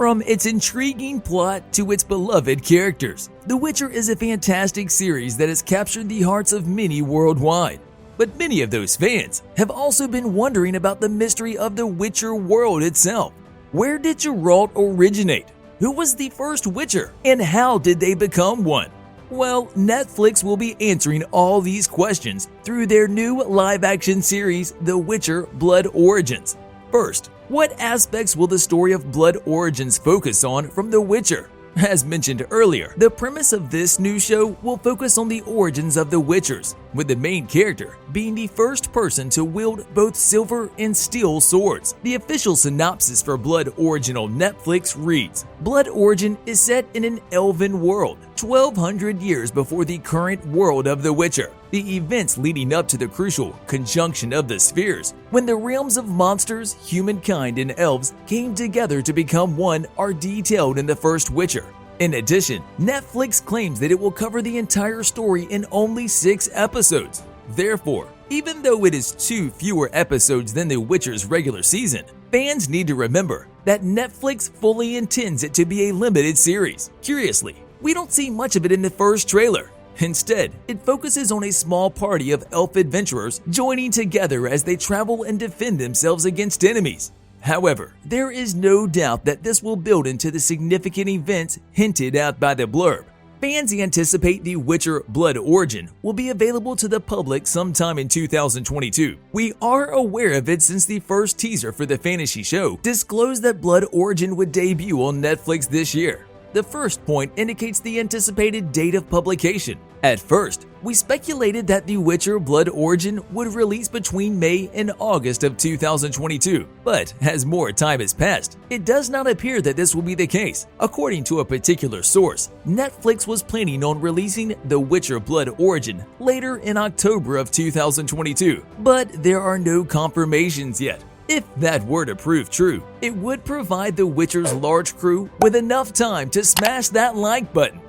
From its intriguing plot to its beloved characters, The Witcher is a fantastic series that has captured the hearts of many worldwide. But many of those fans have also been wondering about the mystery of the Witcher world itself. Where did Geralt originate? Who was the first Witcher? And how did they become one? Well, Netflix will be answering all these questions through their new live-action series, The Witcher: Blood Origins. First, what aspects will the story of Blood Origins focus on from The Witcher? As mentioned earlier, the premise of this new show will focus on the origins of the Witchers, with the main character being the first person to wield both silver and steel swords. The official synopsis for Blood Origin on Netflix reads, Blood Origin is set in an elven world, 1200 years before the current world of The Witcher. The events leading up to the crucial conjunction of the spheres, when the realms of monsters, humankind, and elves came together to become one, are detailed in the first Witcher. In addition, Netflix claims that it will cover the entire story in only 6 episodes. Therefore, even though it is 2 fewer episodes than The Witcher's regular season, fans need to remember that Netflix fully intends it to be a limited series. Curiously, we don't see much of it in the first trailer. Instead, it focuses on a small party of elf adventurers joining together as they travel and defend themselves against enemies. However, there is no doubt that this will build into the significant events hinted at by the blurb. Fans anticipate The Witcher: Blood Origin will be available to the public sometime in 2022. We are aware of it since the first teaser for the fantasy show disclosed that Blood Origin would debut on Netflix this year. The first point indicates the anticipated date of publication. At first, we speculated that The Witcher: Blood Origin would release between May and August of 2022, but as more time has passed, it does not appear that this will be the case. According to a particular source, Netflix was planning on releasing The Witcher: Blood Origin later in October of 2022, but there are no confirmations yet. If that were to prove true, it would provide The Witcher's large crew with enough time to smash that like button.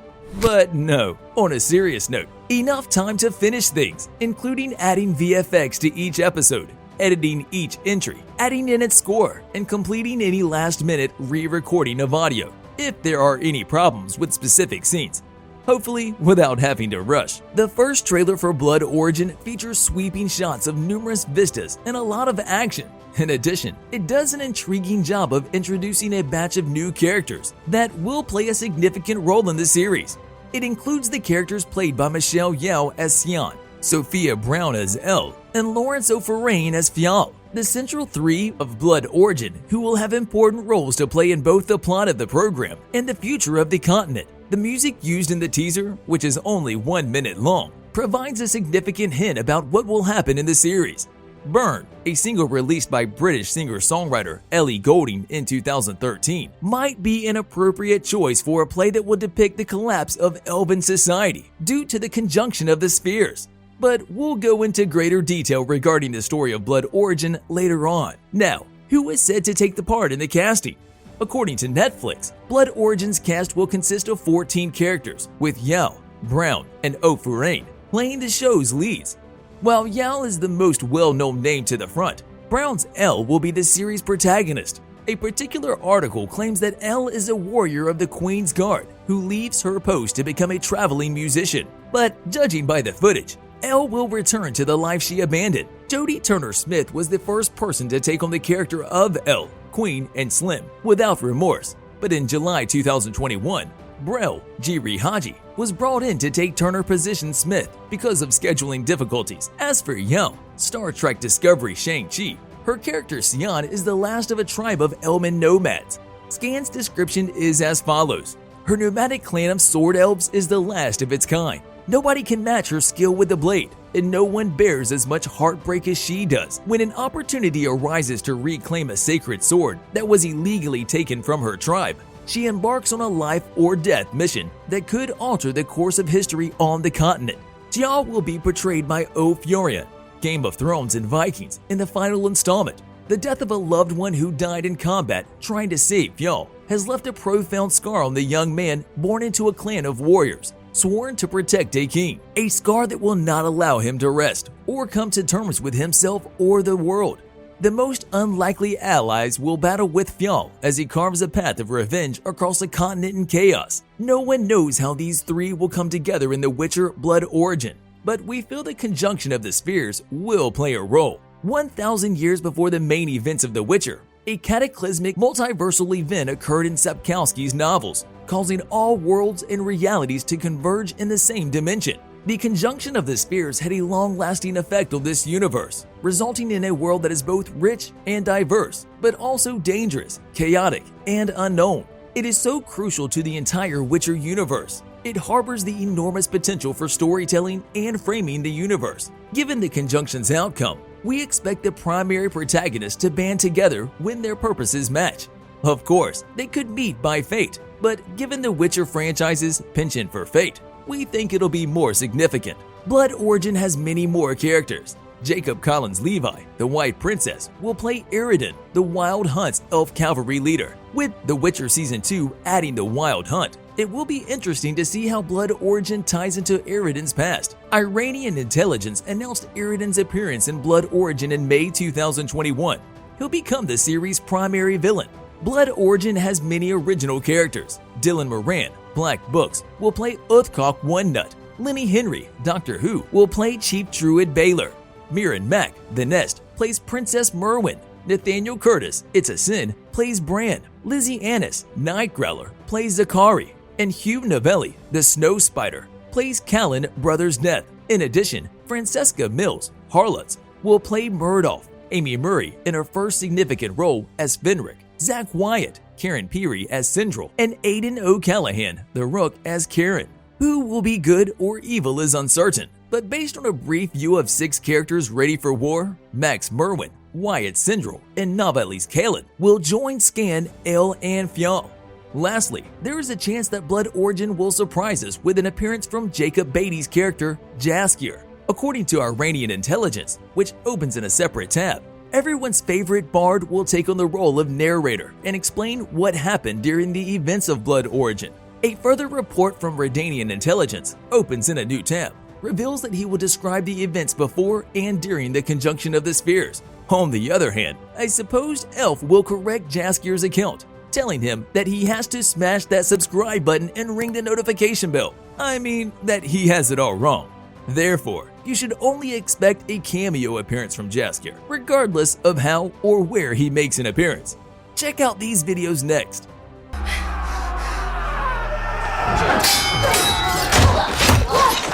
But no, on a serious note, enough time to finish things, including adding VFX to each episode, editing each entry, adding in its score, and completing any last-minute re-recording of audio, if there are any problems with specific scenes. Hopefully, without having to rush. The first trailer for Blood Origin features sweeping shots of numerous vistas and a lot of action. In addition, it does an intriguing job of introducing a batch of new characters that will play a significant role in the series. It includes the characters played by Michelle Yeoh as Sion, Sophia Brown as Elle, and Lawrence O'Farrane as Fial, the central 3 of Blood Origin, who will have important roles to play in both the plot of the program and the future of the continent. The music used in the teaser, which is only 1 minute long, provides a significant hint about what will happen in the series. Burn, a single released by British singer-songwriter Ellie Goulding in 2013, might be an appropriate choice for a play that will depict the collapse of elven society due to the conjunction of the spheres. But we'll go into greater detail regarding the story of Blood Origin later on. Now, who is said to take the part in the casting? According to Netflix, Blood Origin's cast will consist of 14 characters, with Yeoh, Brown, and O'Farrane playing the show's leads. While Yeoh is the most well-known name to the front, Brown's Elle will be the series' protagonist. A particular article claims that Elle is a warrior of the Queen's Guard who leaves her post to become a traveling musician. But judging by the footage, Elle will return to the life she abandoned. Jodie Turner-Smith was the first person to take on the character of Elle, Queen, and Slim without remorse. But in July 2021, Brel Jiri Haji was brought in to take Turner position Smith because of scheduling difficulties. As for Yeoh, Star Trek Discovery Shang-Chi, her character Sion is the last of a tribe of Elven nomads. Scan's description is as follows. Her nomadic clan of sword elves is the last of its kind. Nobody can match her skill with the blade, and no one bears as much heartbreak as she does when an opportunity arises to reclaim a sacred sword that was illegally taken from her tribe. She embarks on a life or death mission that could alter the course of history on the continent. Jia will be portrayed by O'Furian, Game of Thrones and Vikings, in the final installment. The death of a loved one who died in combat trying to save Yeoh has left a profound scar on the young man born into a clan of warriors, sworn to protect a king, a scar that will not allow him to rest or come to terms with himself or the world. The most unlikely allies will battle with Yeoh as he carves a path of revenge across a continent in chaos. No one knows how these three will come together in The Witcher Blood Origin, but we feel the conjunction of the spheres will play a role. 1,000 years before the main events of The Witcher, a cataclysmic multiversal event occurred in Sapkowski's novels, causing all worlds and realities to converge in the same dimension. The conjunction of the spheres had a long-lasting effect on this universe, resulting in a world that is both rich and diverse, but also dangerous, chaotic, and unknown. It is so crucial to the entire Witcher universe. It harbors the enormous potential for storytelling and framing the universe. Given the conjunction's outcome, we expect the primary protagonists to band together when their purposes match. Of course, they could meet by fate, but given the Witcher franchise's penchant for fate, we think it'll be more significant. Blood Origin has many more characters. Jacob Collins Levi, the White Princess, will play Eridan, the Wild Hunt's elf cavalry leader. With The Witcher Season 2 adding the Wild Hunt, it will be interesting to see how Blood Origin ties into Eridan's past. Iranian intelligence announced Eridan's appearance in Blood Origin in May 2021. He'll become the series' primary villain. Blood Origin has many original characters. Dylan Moran, Black Books, will play Uthcock One Nut. Lenny Henry, Doctor Who, will play Chief Druid Baylor. Mirren Mack, The Nest, plays Princess Merwin. Nathaniel Curtis, It's a Sin, plays Bran. Lizzie Annis, Nightgrowler, plays Zakari. And Hugh Novelli, the Snow Spider, plays Callan Brothers Death. In addition, Francesca Mills, Harlots, will play Murdoch. Amy Murray in her first significant role as Fenric. Zach Wyatt, Karen Peary as Sindral, and Aidan O'Callaghan, the Rook, as Karen. Who will be good or evil is uncertain, but based on a brief view of 6 characters ready for war, Max Merwin, Wyatt Sindral, and Novelli's Callan will join Scan, El, and Fionn. Lastly, there is a chance that Blood Origin will surprise us with an appearance from Jacob Beatty's character, Jaskier. According to Iranian intelligence, which opens in a separate tab, everyone's favorite bard will take on the role of narrator and explain what happened during the events of Blood Origin. A further report from Redanian intelligence opens in a new tab, reveals that he will describe the events before and during the conjunction of the spheres. On the other hand, a supposed elf will correct Jaskier's account, telling him that he has to smash that subscribe button and ring the notification bell. I mean, that he has it all wrong. Therefore, you should only expect a cameo appearance from Jaskier, regardless of how or where he makes an appearance. Check out these videos next.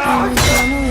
Oh,